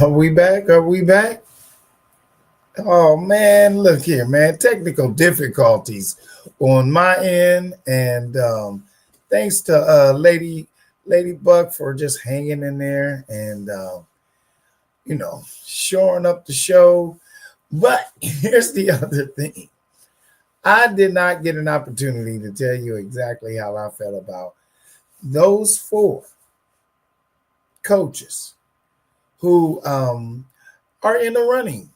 Are we back? Are we back? Oh man, look here, man. Technical difficulties on my end, and thanks to Lady Buck for just hanging in there and shoring up the show. But here's the other thing: I did not get an opportunity to tell you exactly how I felt about those four coaches who are in the running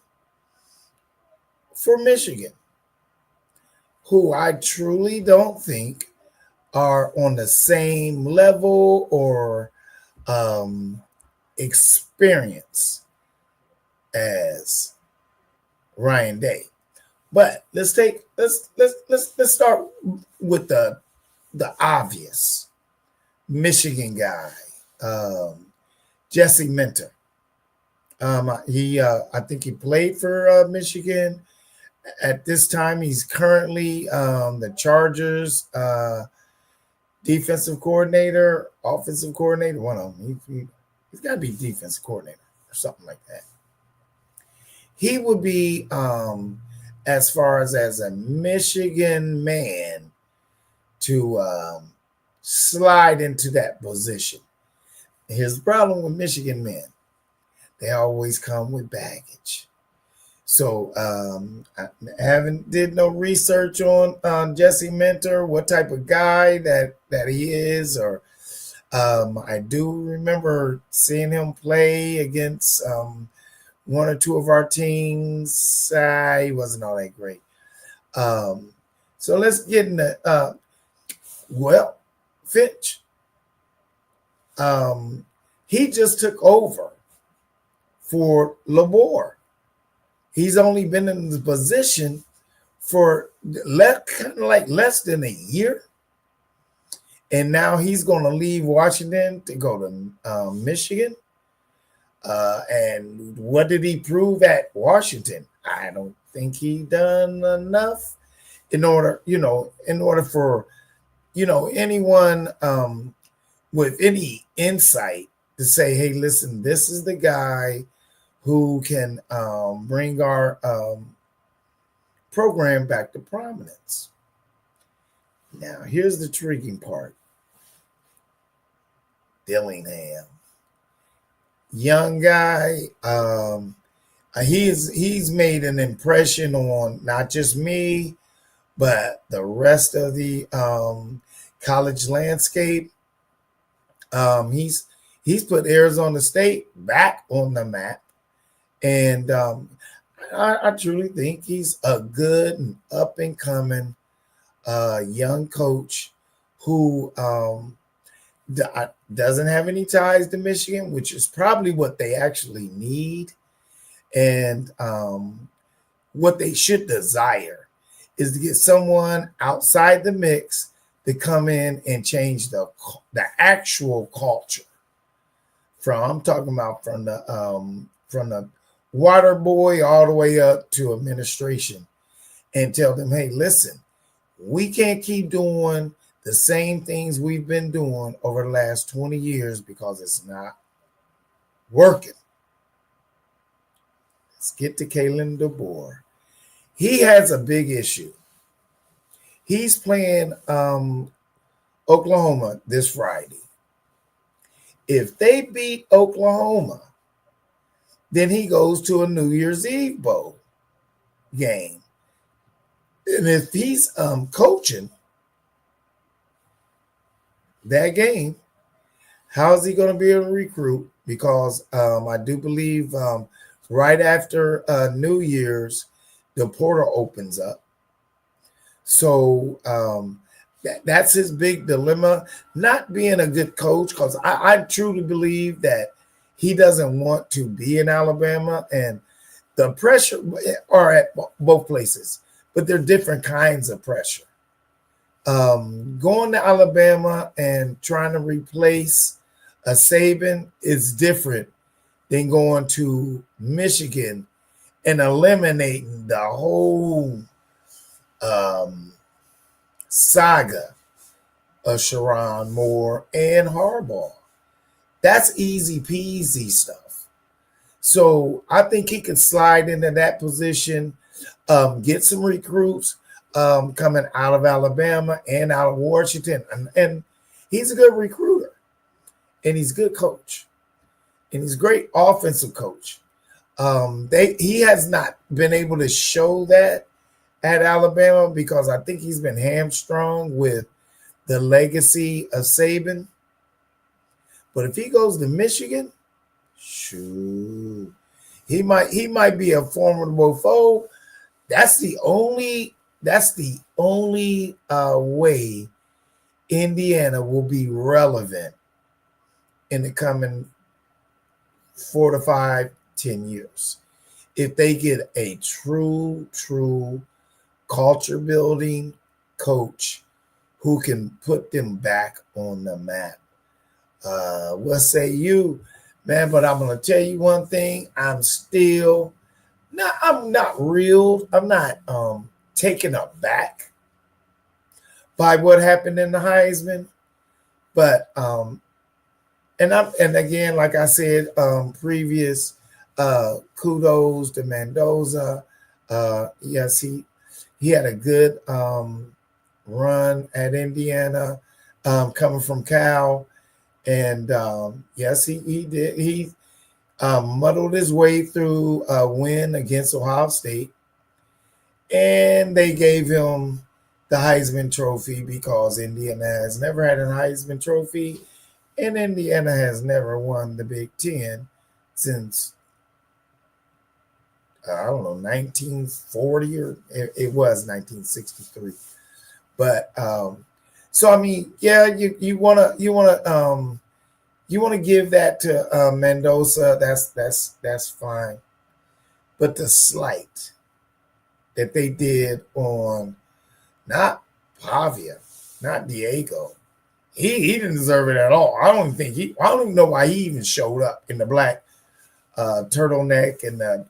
for Michigan, who I truly don't think are on the same level or um, experience as Ryan Day. But let's start with the obvious Michigan guy, um, Jesse Minter. He I think he played for Michigan. At this time, he's currently the Chargers defensive coordinator, offensive coordinator. One of them. He's got to be defensive coordinator or something like that. He would be, as far as a Michigan man, to slide into that position. Here's the problem with Michigan men: they always come with baggage. So I haven't did no research on Jesse Mentor, what type of guy that he is, or I do remember seeing him play against one or two of our teams. He wasn't all that great. Um, so let's get into well, Finch. He just took over for Labor. He's only been in the position for kind of like less than a year, and now he's going to leave Washington to go to Michigan. And what did he prove at Washington? I don't think he done enough in order for anyone with any insight to say, hey, listen, this is the guy who can bring our program back to prominence. Now, here's the intriguing part. Dillingham, young guy. He's made an impression on not just me, but the rest of the college landscape. He's put Arizona State back on the map, and I truly think he's a good and up and coming young coach who doesn't have any ties to Michigan, which is probably what they actually need, and what they should desire is to get someone outside the mix to come in and change the actual culture. I'm talking about from the water boy all the way up to administration, and tell them, hey, listen, we can't keep doing the same things we've been doing over the last 20 years because it's not working. Let's get to Kalen DeBoer. He has a big issue. He's playing Oklahoma this Friday. If they beat Oklahoma, then he goes to a New Year's Eve bowl game. And if he's coaching that game, how is he going to be able to recruit? Because I do believe right after New Year's, the portal opens up. So that's his big dilemma, not being a good coach, because I truly believe that he doesn't want to be in Alabama, and the pressure are at both places, but they're different kinds of pressure. Going to Alabama and trying to replace a Saban is different than going to Michigan and eliminating the whole saga of Sharon Moore and Harbaugh. That's easy peasy stuff. So I think he could slide into that position, get some recruits coming out of Alabama and out of Washington. And he's a good recruiter and he's a good coach and he's a great offensive coach. He has not been able to show that at Alabama because I think he's been hamstrung with the legacy of Saban. But if he goes to Michigan, shoot, he might be a formidable foe. That's the only way Indiana will be relevant in the coming 4 to 5, 10 years. If they get a true culture building coach who can put them back on the map. What say you, man? But I'm gonna tell you one thing. I'm not taken aback by what happened in the Heisman. But and again, like I said, previous kudos to Mendoza. Yes, he had a good run at Indiana, coming from Cal. And yes, he did. He muddled his way through a win against Ohio State. And they gave him the Heisman Trophy because Indiana has never had a Heisman Trophy. And Indiana has never won the Big Ten since, I don't know, 1940 or it was 1963. But so I mean, yeah, you wanna give that to Mendoza. That's fine. But the slight that they did on not Pavia, not Diego, he didn't deserve it at all. I don't even know why he even showed up in the black turtleneck and the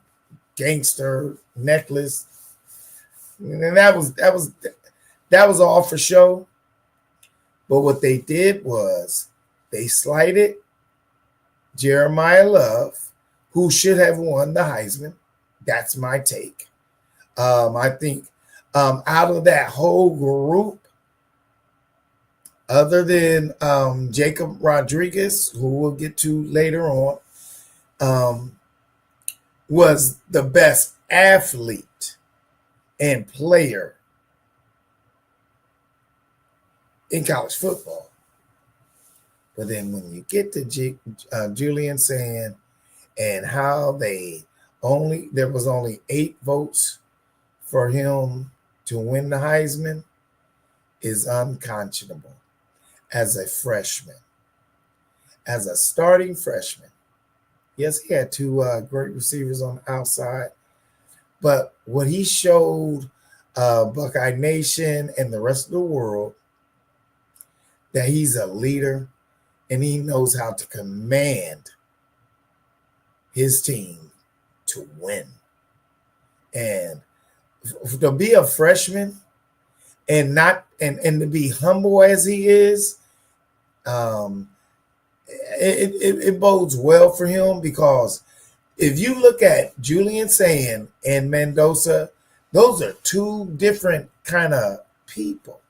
gangster necklace. And that was all for show. But what they did was they slighted Jeremiah Love, who should have won the Heisman. That's my take. I think out of that whole group, other than Jacob Rodriguez, who we'll get to later on, was the best athlete and player in college football. But then when you get to Julian saying and how there was only 8 votes for him to win the Heisman is unconscionable as a freshman, as a starting freshman. Yes, he had 2 great receivers on the outside, but what he showed Buckeye Nation and the rest of the world that he's a leader and he knows how to command his team to win. And to be a freshman and to be humble as he is, it bodes well for him, because if you look at Julian Saying and Mendoza, those are 2 different kind of people.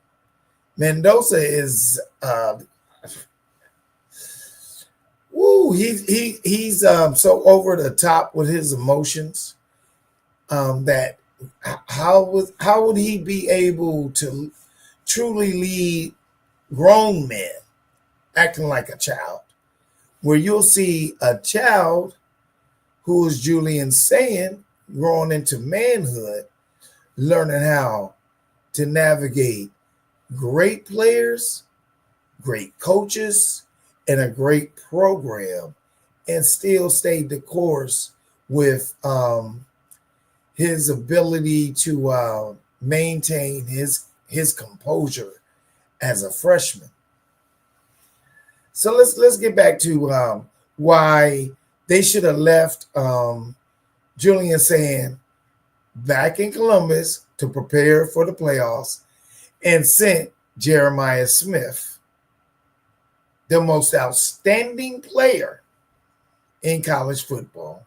Mendoza is he's so over the top with his emotions, that how would he be able to truly lead grown men acting like a child, where you'll see a child who is Julian Saying growing into manhood, learning how to navigate great players, great coaches, and a great program, and still stay the course with his ability to maintain his composure as a freshman. So let's get back to why they should have left Julian Saying back in Columbus to prepare for the playoffs and sent Jeremiah Smith, the most outstanding player in college football,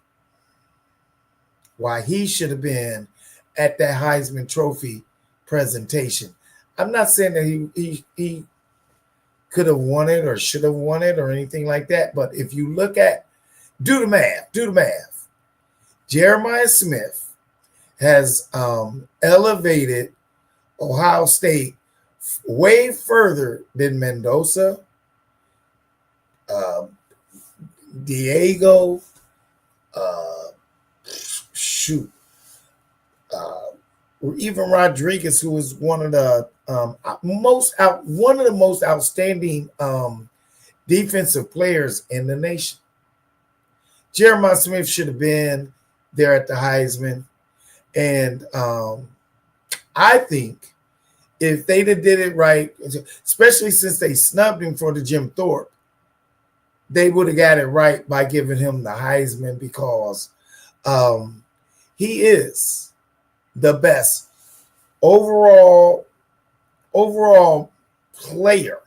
why he should have been at that Heisman Trophy presentation. I'm not saying that he could have won it or should have won it or anything like that, but if you look at do the math. Jeremiah Smith has elevated Ohio State way further than Mendoza, Diego, uh, shoot, or even Rodriguez, who was one of the most outstanding defensive players in the nation. Jeremiah Smith should have been there at the Heisman, and I think if they'd have did it right, especially since they snubbed him for the Jim Thorpe, they would have got it right by giving him the Heisman because he is the best overall player,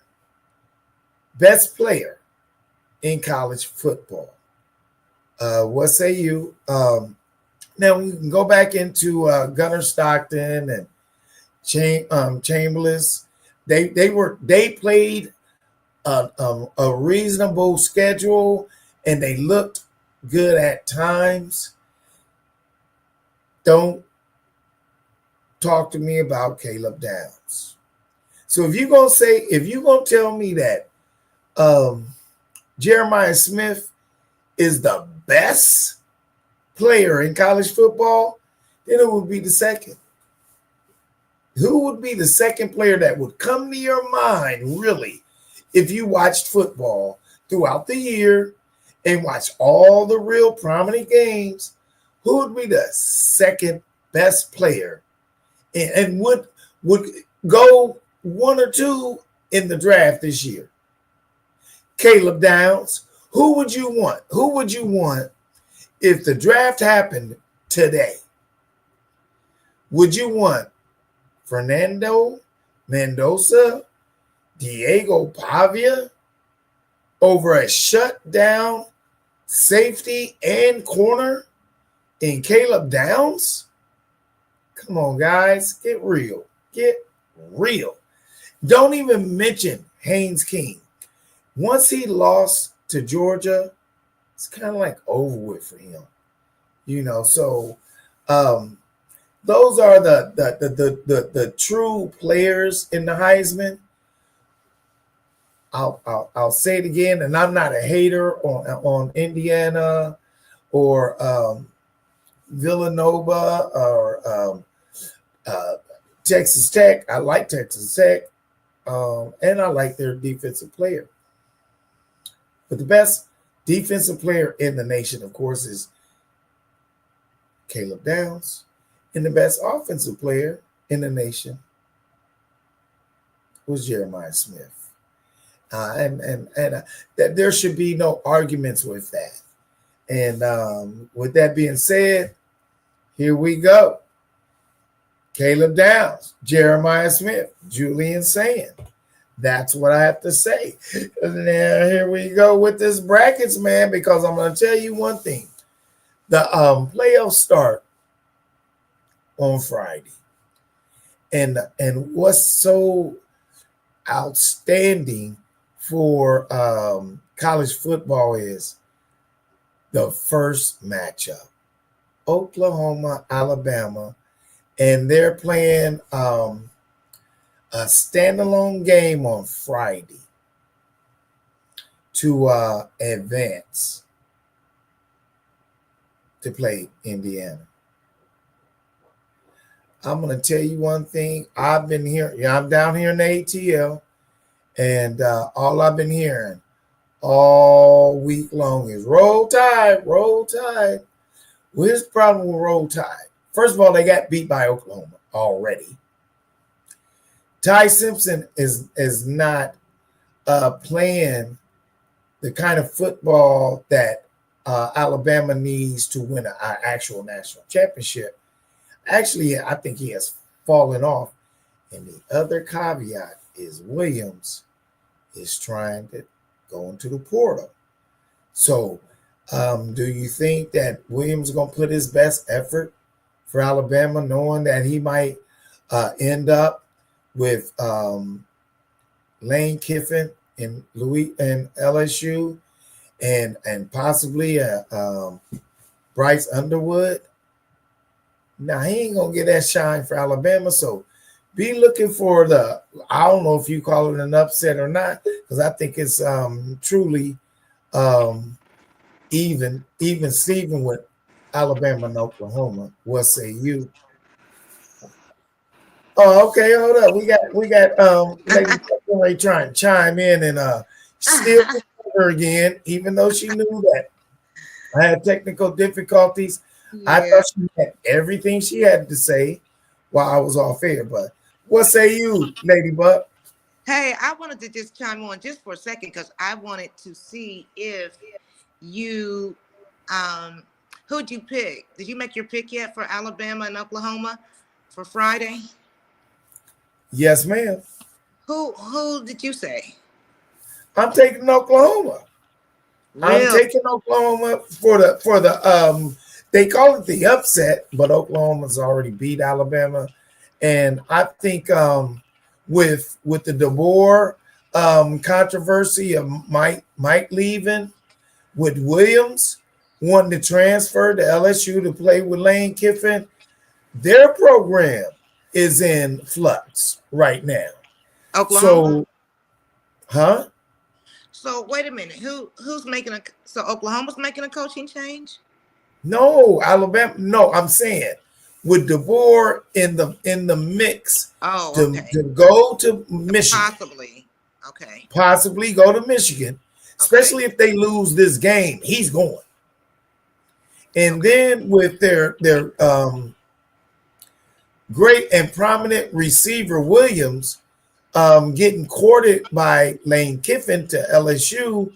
best player in college football. What say you? Now we can go back into Gunnar Stockton and Chamberlain. They played a reasonable schedule and they looked good at times. Don't talk to me about Caleb Downs. So if you're gonna tell me that Jeremiah Smith is the best player in college football, then it would be the second. Who would be the second player that would come to your mind, really, if you watched football throughout the year and watched all the real prominent games? Who would be the second best player and would go one or two in the draft this year? Caleb Downs. Who would you want? Who would you want if the draft happened today? Would you want Fernando Mendoza, Diego Pavia over a shutdown safety and corner in Caleb Downs? Come on, guys. Get real. Get real. Don't even mention Haynes King. Once he lost to Georgia, it's kind of like over with for him. So those are the true players in the Heisman. I'll say it again, and I'm not a hater on Indiana or Villanova or Texas Tech. I like Texas Tech, and I like their defensive player. But the best defensive player in the nation, of course, is Caleb Downs. And the best offensive player in the nation was Jeremiah Smith. And that there should be no arguments with that. And with that being said, here we go. Caleb Downs, Jeremiah Smith, Julian Sand. That's what I have to say. And then here we go with this brackets, man, because I'm going to tell you one thing. The playoffs start on Friday. And what's so outstanding for college football is the first matchup. Oklahoma, Alabama, and they're playing a standalone game on Friday to advance to play Indiana. I'm going to tell you one thing. I've been here. I'm down here in the ATL, and all I've been hearing all week long is Roll Tide, Roll Tide. Well, here's the problem with Roll Tide. First of all, they got beat by Oklahoma already. Ty Simpson is not playing the kind of football that Alabama needs to win an actual national championship. Actually, I think he has fallen off. And the other caveat is Williams is trying to go into the portal. So Do you think that Williams is going to put his best effort for Alabama, knowing that he might end up with Lane Kiffin and Louis and LSU, and possibly Bryce Underwood? Now he ain't gonna get that shine for Alabama, so be looking for the. I don't know if you call it an upset or not, because I think it's truly um, even Steven with Alabama and Oklahoma. What say you? Oh, okay, hold up. We got Lady Ray trying to chime in and still her again, even though she knew that I had technical difficulties. I Yeah. thought she had everything she had to say while I was off air. But what say you, Ladybug? Hey, I wanted to just chime on just for a second because I wanted to see if you, um, who'd you pick? Did you make your pick yet for Alabama and Oklahoma for Friday? Yes, ma'am. Who did you say? I'm taking Oklahoma. I'm Real. taking Oklahoma for the they call it the upset, but Oklahoma's already beat Alabama. And I think with the DeBoer controversy of Mike leaving, with Williams wanting to transfer to LSU to play with Lane Kiffin, their program is in flux right now. Oklahoma. So, huh? So wait a minute. Who's making a so Oklahoma's making a coaching change? No, Alabama. No, I'm saying with DeBoer in the mix Oh, to okay. go to Michigan, Possibly. Okay. possibly go to Michigan, Okay. especially if they lose this game, he's going. And Okay. then with their great and prominent receiver Williams getting courted by Lane Kiffin to LSU,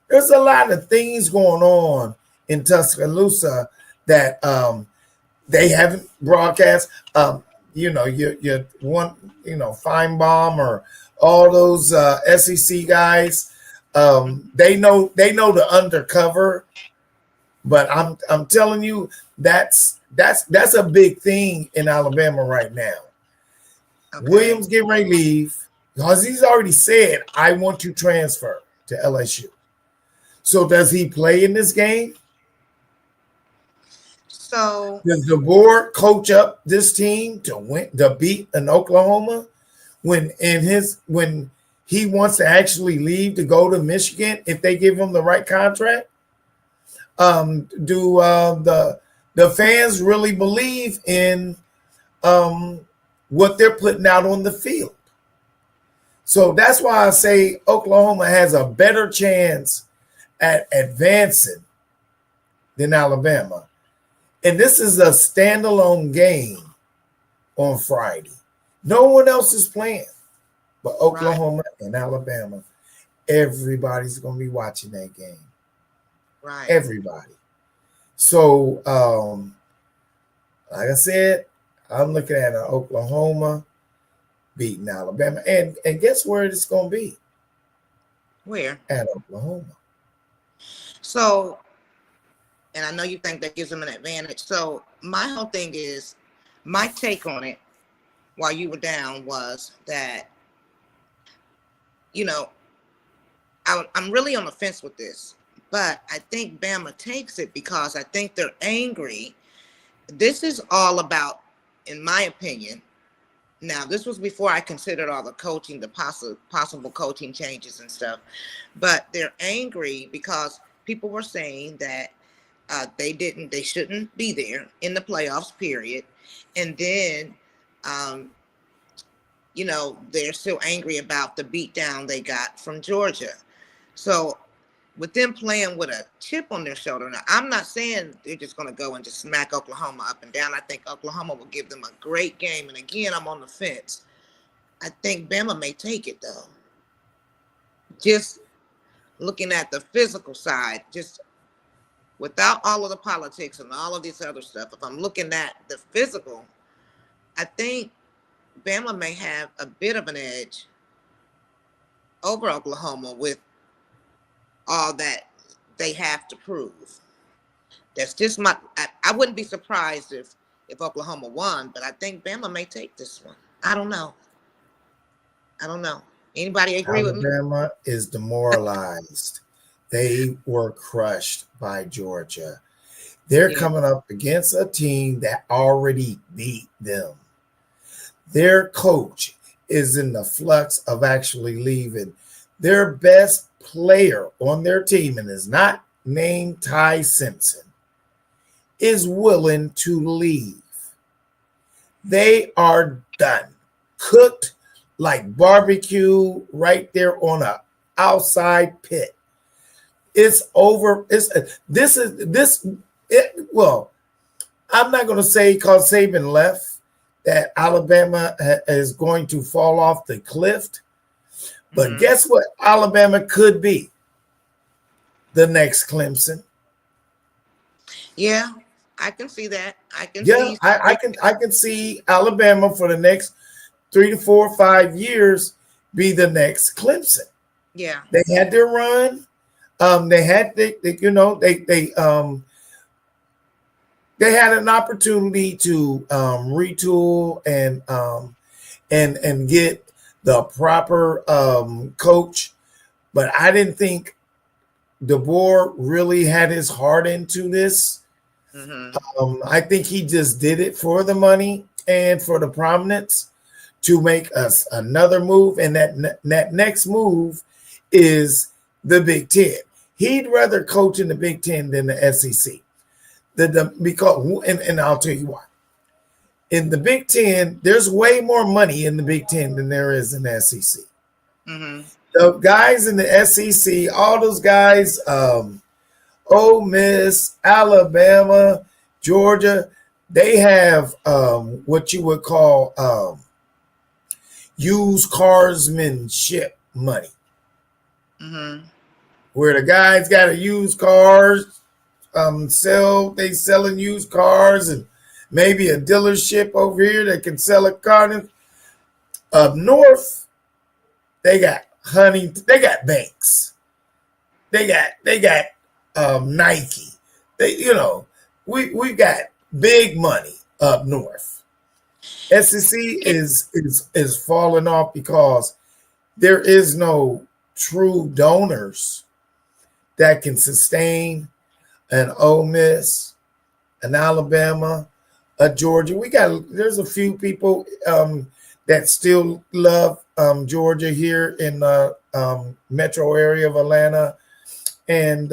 there's a lot of things going on in Tuscaloosa that they haven't broadcast. Your one, Feinbaum or all those SEC guys. They know the undercover, but I'm telling you that's a big thing in Alabama right now. Okay. Williams getting ready to leave because he's already said I want to transfer to LSU. So does he play in this game? So Does the board coach up this team to beat an Oklahoma when he wants to actually leave to go to Michigan if they give him the right contract? Do the fans really believe in um, what they're putting out on the field? So that's why I say Oklahoma has a better chance at advancing than Alabama. And this is a standalone game on Friday. No one else is playing but right. Oklahoma and Alabama. Everybody's going to be watching that game. Right. Everybody. So, like I said, I'm looking at an Oklahoma beating Alabama. And guess where it's going to be? Where? At Oklahoma. So, and I know you think that gives them an advantage. So my whole thing is, my take on it while you were down was that, you know, I'm really on the fence with this, but I think Bama takes it because I think they're angry. This is all about, in my opinion. Now, this was before I considered all the coaching, the possible coaching changes and stuff. But they're angry because people were saying that they shouldn't be there in the playoffs, period. And then, um, they're still angry about the beatdown they got from Georgia. So with them playing with a chip on their shoulder, now I'm not saying they're just going to go and just smack Oklahoma up and down. I think Oklahoma will give them a great game. And again, I'm on the fence. I think Bama may take it though. Just looking at the physical side, just without all of the politics and all of this other stuff, if I'm looking at the physical, I think Bama may have a bit of an edge over Oklahoma with all that they have to prove. That's just my. I wouldn't be surprised if Oklahoma won, but I think Bama may take this one. I don't know. I don't know. Anybody agree with me? Alabama is demoralized. They were crushed by Georgia. They're Yeah. coming up against a team that already beat them. Their coach is in the flux of actually leaving. Their best player on their team, and is not named Ty Simpson, is willing to leave. They are done, cooked like barbecue right there on a outside pit. It's over. Well, I'm not going to say because Saban left that Alabama is going to fall off the cliff. But guess what? Alabama could be the next Clemson. Yeah, I can see that. I can Yeah, see. I can see Alabama for the next 3 to 4 or 5 years be the next Clemson. Yeah. They had their run. They had they had an opportunity to retool and get the proper coach, but I didn't think DeBoer really had his heart into this. I think he just did it for the money and for the prominence to make us another move, and that next move is the Big Ten. He'd rather coach in the Big Ten than the SEC. Because I'll tell you why. In the Big Ten, there's way more money in the Big Ten than there is in the SEC. The guys in the SEC, all those guys, Ole Miss, Alabama, Georgia, they have what you would call used carsmanship money. Where the guys got to use cars, they selling used cars, and maybe a dealership over here that can sell a car. Up north, they got banks. They got Nike. We got big money up north. SEC is falling off because there is no true donors that can sustain an Ole Miss, an Alabama, a Georgia. There's a few people that still love Georgia here in the metro area of Atlanta, and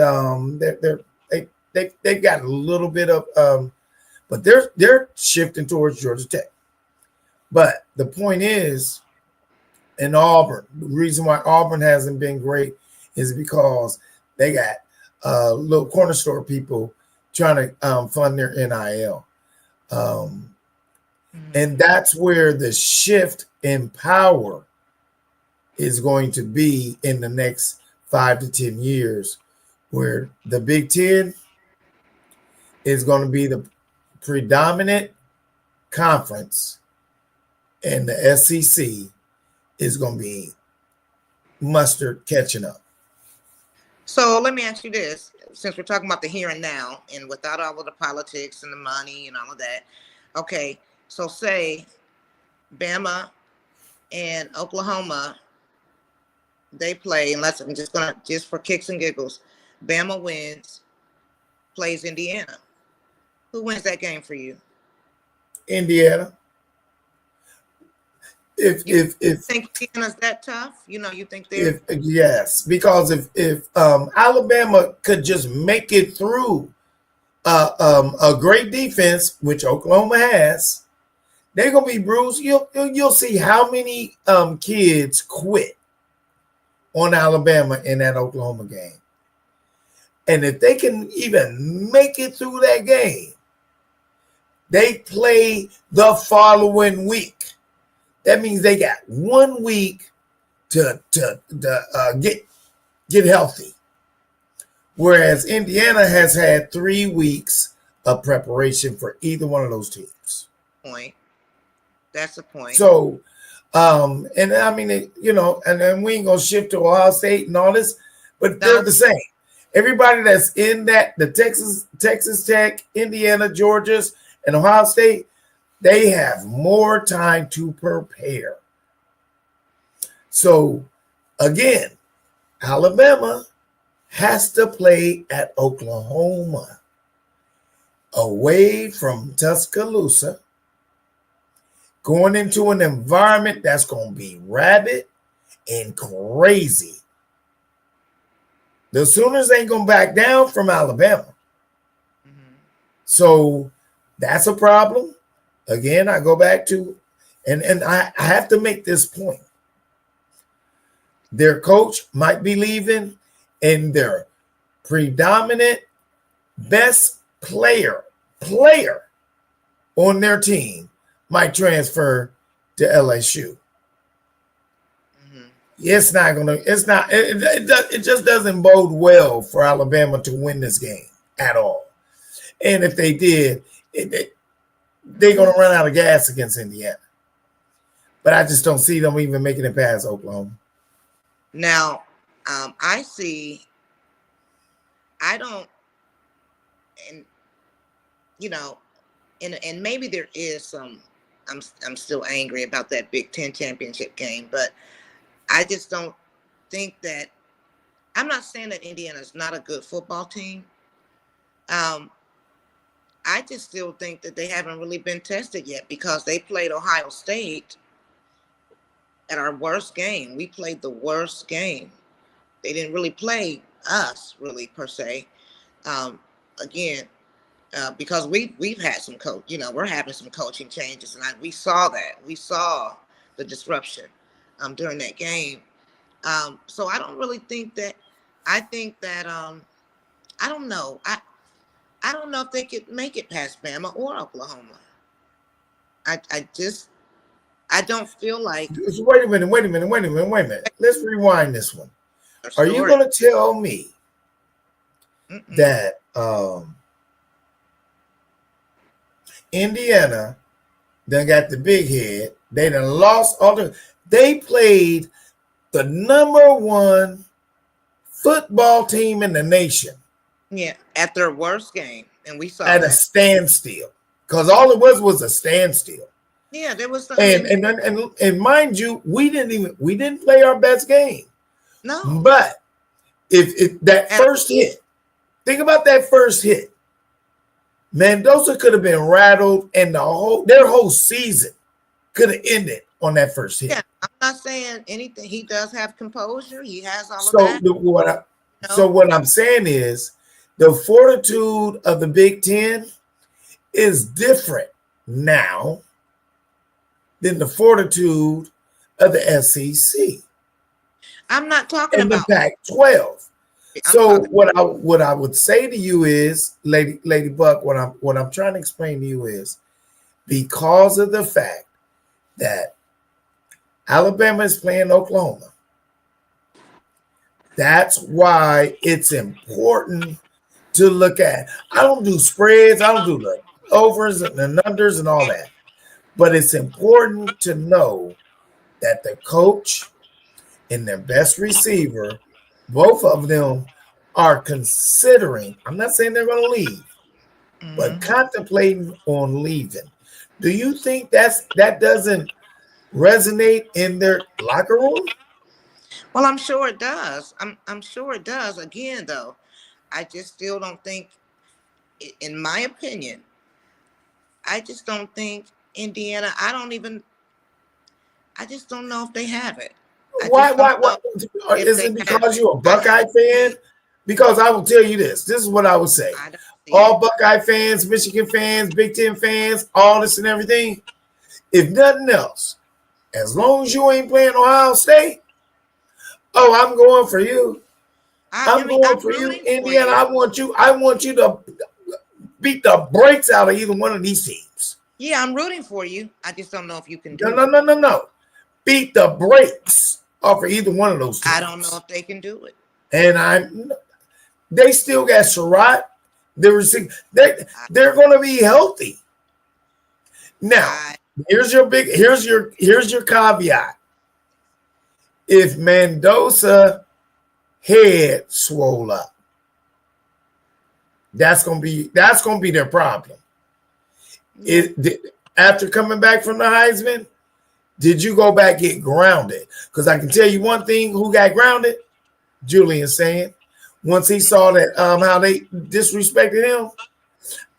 they've got a little bit of, but they're shifting towards Georgia Tech. But the point is, in Auburn, the reason why Auburn hasn't been great is because they got little corner store people trying to fund their NIL. And that's where the shift in power is going to be in the next 5 to 10 years, where the Big Ten is going to be the predominant conference and the SEC is going to be mustard catching up. So let me ask you this, since we're talking about the here and now and without all of the politics and the money and all of that. Okay, so say Bama and Oklahoma, they play, unless I'm just for kicks and giggles, Bama wins, plays Indiana. Who wins that game for you? Indiana. If think Indiana's that tough, you think they're yes, because if Alabama could just make it through a great defense, which Oklahoma has, they're gonna be bruised. You'll see how many kids quit on Alabama in that Oklahoma game, and if they can even make it through that game, they play the following week. That means they got 1 week to get healthy, whereas Indiana has had 3 weeks of preparation for either one of those teams. Point. That's a point. So, and I mean, and then we ain't gonna shift to Ohio State and all this, but they're the same. Everybody that's in that, the Texas Tech, Indiana, Georgia's, and Ohio State, they have more time to prepare. So again, Alabama has to play at Oklahoma, away from Tuscaloosa, going into an environment that's going to be rabid and crazy. The Sooners ain't going to back down from Alabama. Mm-hmm. So that's a problem. Again, I go back to, and I have to make this point. Their coach might be leaving, and their predominant best player on their team might transfer to LSU. Mm-hmm. It just doesn't bode well for Alabama to win this game at all. And if they did, they're going to run out of gas against Indiana. But I just don't see them even making it past Oklahoma. Now, I don't, and and maybe there is some. I'm still angry about that Big Ten championship game, but I just don't think that. I'm not saying that Indiana is not a good football team. I just still think that they haven't really been tested yet because they played Ohio State at our worst game. We played the worst game. They didn't really play us, really, per se. Again, because we've had some we're having some coaching changes, and we saw that. We saw the disruption during that game. So I don't really think that. I think that I don't know. I don't know if they could make it past Bama or Oklahoma. I don't feel like. Wait a minute. Let's rewind this one. Are you going to tell me that Indiana done got the big head? They done lost they played the number one football team in the nation. Yeah, at their worst game, and we saw at a standstill, because all it was a standstill. Yeah, there was and mind you, we didn't play our best game. No, but if that first hit, think about that first hit. Mendoza could have been rattled, and their whole season could have ended on that first hit. Yeah, I'm not saying anything. He does have composure. He has all of that. So what I'm saying is, the fortitude of the Big Ten is different now than the fortitude of the SEC. I'm not talking about the Pac-12. So what I would say to you is, Lady Buck, what I'm trying to explain to you is, because of the fact that Alabama is playing Oklahoma, that's why it's important to look at. I don't do spreads. I don't do the overs and the unders and all that. But it's important to know that the coach and their best receiver, both of them are considering, I'm not saying they're going to leave, but contemplating on leaving. Do you think that doesn't resonate in their locker room? Well, I'm sure it does. I'm sure it does. Again, though, I just still don't think, in my opinion, I just don't think Indiana, I just don't know if they have it. Why? Is it because you're a Buckeye fan? Because I will tell you this. This is what I would say. All Buckeye fans, Michigan fans, Big Ten fans, all this and everything. If nothing else, as long as you ain't playing Ohio State, I'm going for you. I'm going for you, Indiana. I want you to beat the brakes out of either one of these teams. Yeah, I'm rooting for you. I just don't know if you can do it. No. Beat the brakes off of either one of those teams. I don't know if they can do it. And they still got Sherrod. They're going to be healthy. Now, here's your caveat. If Mendoza head swole up, That's gonna be their problem. Yeah. After coming back from the Heisman, did you go back get grounded? Because I can tell you one thing: who got grounded? Julian saying, once he saw that how they disrespected him,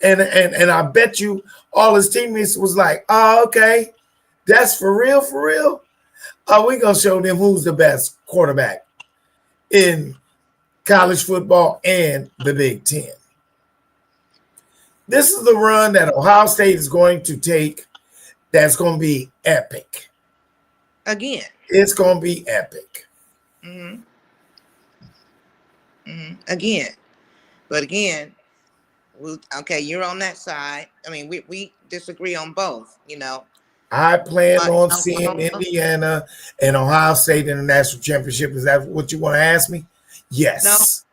and I bet you all his teammates was like, oh, okay, that's for real, for real. We gonna show them who's the best quarterback in college football and the Big Ten. This is the run that Ohio State is going to take. That's going to be epic. Again, it's going to be epic. Mm-hmm. Mm-hmm. Again, but again, okay, you're on that side. I mean, we disagree on both. I plan on seeing Indiana and Ohio State in the national championship. Is that what you want to ask me? Yes.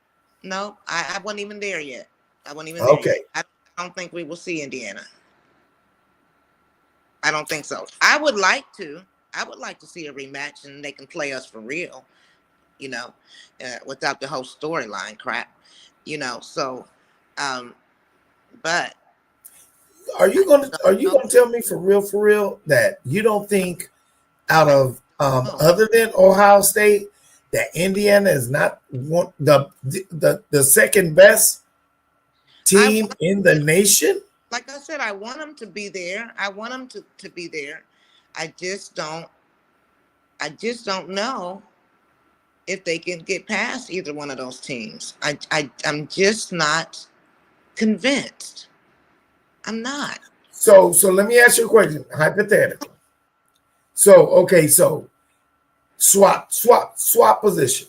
No, I wasn't even there yet. I wasn't even there yet. I don't think we will see Indiana. I don't think so. I would like to see a rematch and they can play us for real, without the whole storyline crap, so, but. Are you gonna tell me for real that you don't think out of other than Ohio State that Indiana is not the second best team in the nation? Like I said, I want them to be there. I want them to be there. I just don't know if they can get past either one of those teams. I'm just not convinced. I'm not. So let me ask you a question, hypothetically. So swap position.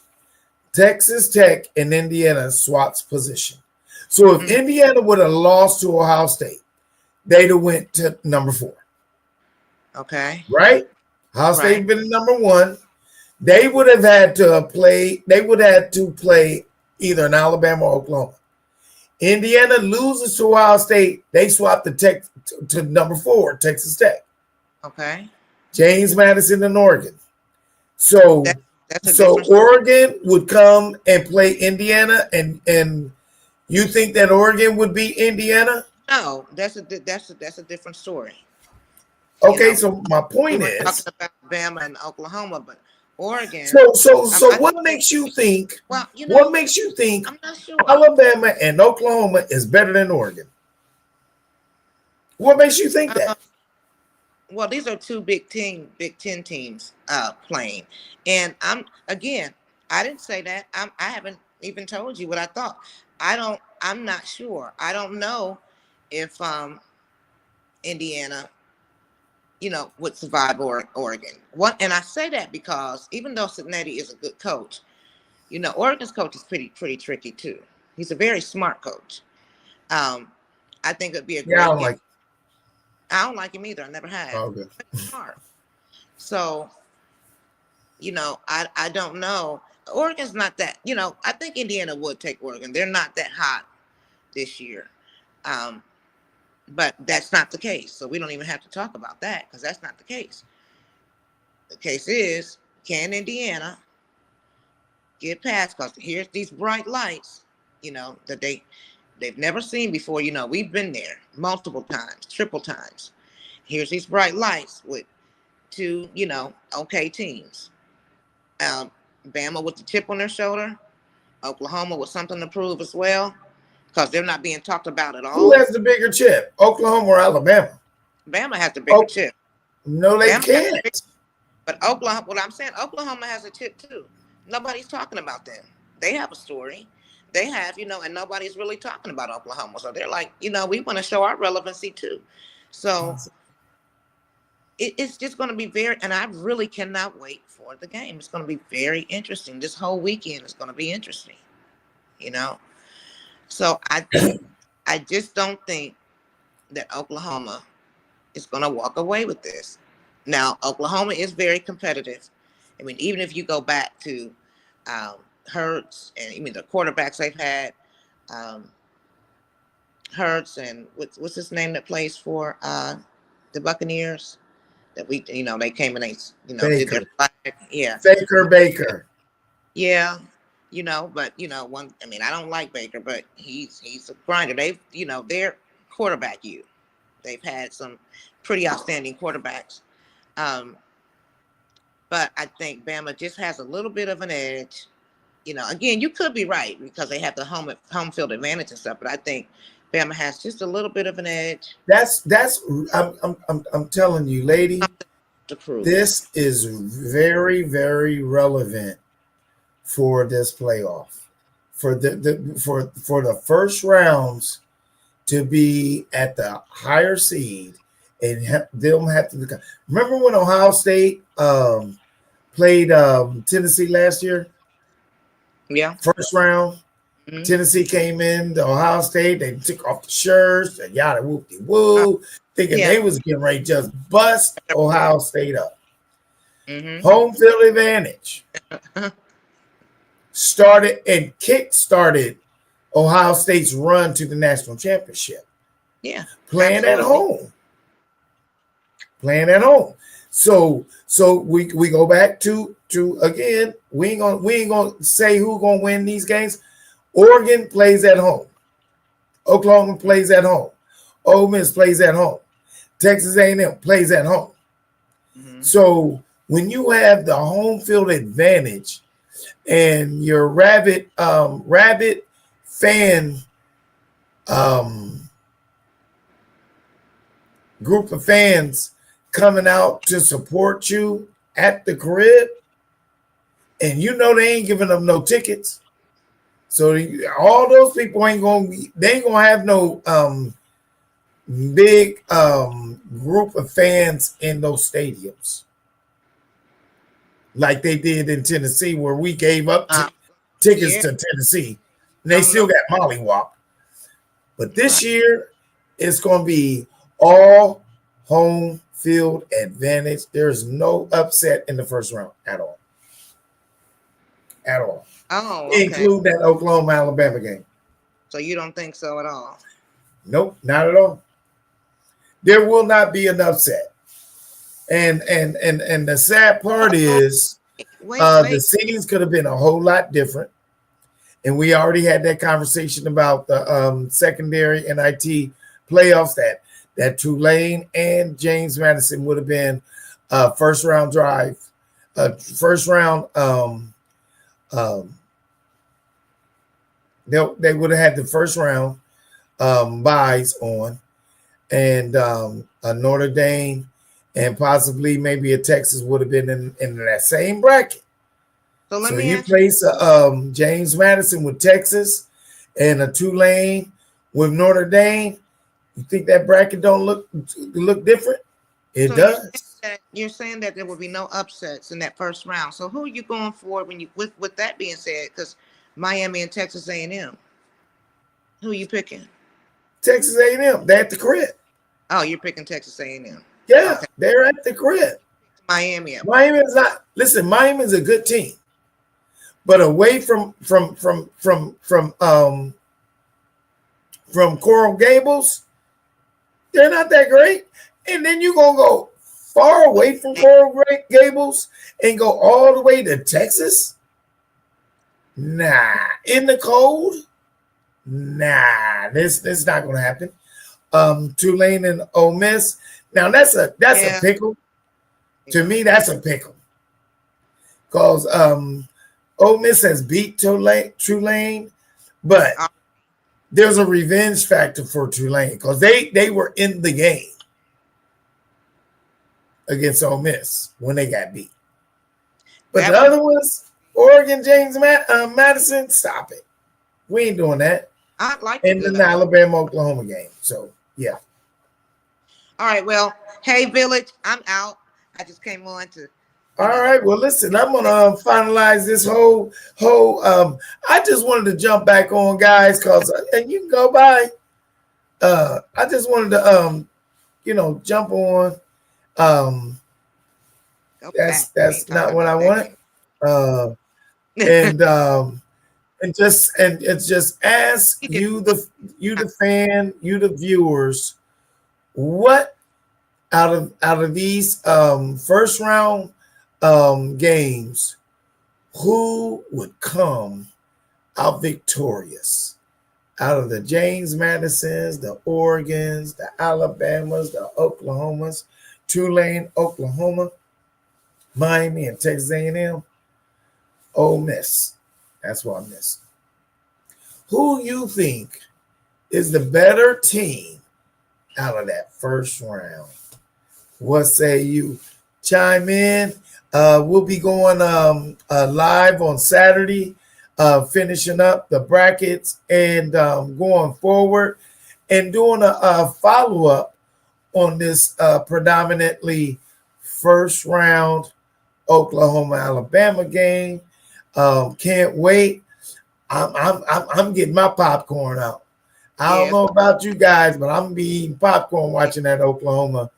Texas Tech and Indiana swaps position. So if Indiana would have lost to Ohio State, they'd have went to number 4. Okay. Right? Ohio State been number 1. They would have had to play. They would have had to play either in Alabama or Oklahoma. Indiana loses to Ohio State. They swap the Tech to number 4, Texas Tech. Okay. James Madison and Oregon. So Oregon would come and play Indiana, and you think that Oregon would beat Indiana? No, that's a different story. Okay, so my point is talking about Alabama and Oklahoma, but Oregon. So what makes you think? Well, what makes you think I'm not sure. Alabama and Oklahoma is better than Oregon? What makes you think that? Well, these are two Big Ten teams playing, and I didn't say that. I haven't even told you what I thought. I'm not sure. I don't know if Indiana, would survive Oregon. And I say that because even though Cincinnati is a good coach, Oregon's coach is pretty tricky too. He's a very smart coach. I think it'd be a great game. I don't like him either. I never have. Oh, okay. Smart. So, I don't know. Oregon's not that. I think Indiana would take Oregon. They're not that hot this year. But that's not the case. So we don't even have to talk about that because that's not the case. The case is, can Indiana get past? Because here's these bright lights, that they've never seen before. We've been there multiple times, triple times. Here's these bright lights with 2, okay teams. Bama with the chip on their shoulder. Oklahoma with something to prove as well. Because they're not being talked about at all. Who has the bigger chip, Oklahoma or Alabama? Bama has the bigger chip. No, they can't. But Oklahoma, what I'm saying, Oklahoma has a chip too. Nobody's talking about them. They have a story. They have, and nobody's really talking about Oklahoma. So they're like, we want to show our relevancy too. So it's just going to be and I really cannot wait for the game. It's going to be very interesting. This whole weekend is going to be interesting, So I just don't think that Oklahoma is going to walk away with this. Now, Oklahoma is very competitive. I mean, even if you go back to Hurts and the quarterbacks they've had, Hurts and what's his name that plays for the Buccaneers that they came and they did their flag. Yeah. Baker. Yeah. But one. I mean, I don't like Baker, but he's a grinder. They're quarterback you. They've had some pretty outstanding quarterbacks. Um, but I think Bama just has a little bit of an edge. Again, you could be right because they have the home field advantage and stuff, but I think Bama has just a little bit of an edge. That's I'm telling you, lady, To prove. this is very, very relevant for this playoff. For the first rounds to be at the higher seed and them have to remember when Ohio State played Tennessee last year? Yeah. First round. Mm-hmm. Tennessee came in to Ohio State. They took off the shirts and yada whoopty woo, thinking they was getting ready to just bust Ohio State up. Mm-hmm. Home field advantage started and kick-started Ohio State's run to the national championship. Yeah, playing at home. So we go back to again. We ain't gonna say who gonna win these games. Oregon plays at home. Oklahoma plays at home. Ole Miss plays at home. Texas A&M plays at home. Mm-hmm. So when you have the home field advantage and your rabid fan group of fans coming out to support you at the crib, and they ain't giving them no tickets. So all those people ain't gonna have no big group of fans in those stadiums like they did in Tennessee, where we gave up tickets to Tennessee, and they still got mollywopped. But this year, it's going to be all home field advantage. There's no upset in the first round at all. At all. Oh, okay. Include that Oklahoma-Alabama game. So you don't think so at all? Nope, not at all. There will not be an upset. And the sad part is the seedings could have been a whole lot different. And we already had that conversation about the secondary NIT playoffs that Tulane and James Madison would have been first round drive, first round. They would have had the first round buys on, and a Notre Dame and possibly maybe a Texas would have been in that same bracket. So you place James Madison with Texas and a Tulane with Notre Dame. You think that bracket don't look different? It does. You're saying that there will be no upsets in that first round. So who are you going for when you with that being said? Because Miami and Texas A&M. Who are you picking? Texas A&M. They're at the crib. Oh, you're picking Texas A&M. Yeah, okay. They're at the crib. Miami is not. Listen, Miami is a good team, but away from Coral Gables, they're not that great. And then you're gonna go far away from Coral Gables and go all the way to Texas? Nah, in the cold? Nah, this not gonna happen. Tulane and Ole Miss. Now that's a pickle. To me, that's a pickle. Because Ole Miss has beat Tulane, but there's a revenge factor for Tulane because they were in the game against Ole Miss when they got beat. But the other ones, Oregon, James Madison, stop it. We ain't doing that. I'd like in the Alabama Oklahoma game. So yeah. All right. Well, hey Village, I'm out. I just came on to. All right. Well, listen, I'm gonna finalize this whole. I just wanted to jump back on, guys, because and you can go by. I just wanted to jump on. That's not what I wanted. And just ask you the fan, you the viewers, what out of these first round games, who would come out victorious. Out of the James Madisons, the Oregons, the Alabamas, the Oklahomas, Tulane, Oklahoma, Miami, and Texas A&M, Ole Miss. That's what I miss. Who you think is the better team out of that first round? What say you? Chime in. We'll be going live on Saturday, finishing up the brackets and going forward and doing a follow-up on this predominantly first round Oklahoma-Alabama game. Can't wait. I'm getting my popcorn out. I don't know about you guys, but I'm gonna be eating popcorn watching that Oklahoma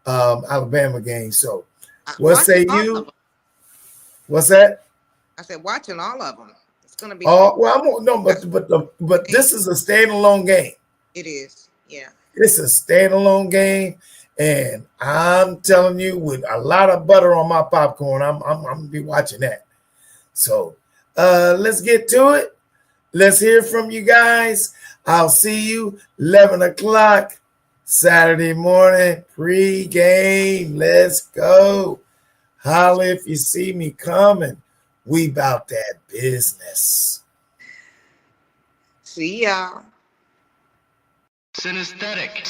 Alabama game. So, what say you? What's that? I said watching all of them. It's gonna be. Oh well, but this is a standalone game. It is, yeah. It's a standalone game, and I'm telling you, with a lot of butter on my popcorn, I'm gonna be watching that. So, let's get to it. Let's hear from you guys. I'll see you 11 o'clock Saturday morning pre-game. Let's go. Holla if you see me coming. We about that business. See y'all. Synesthetic.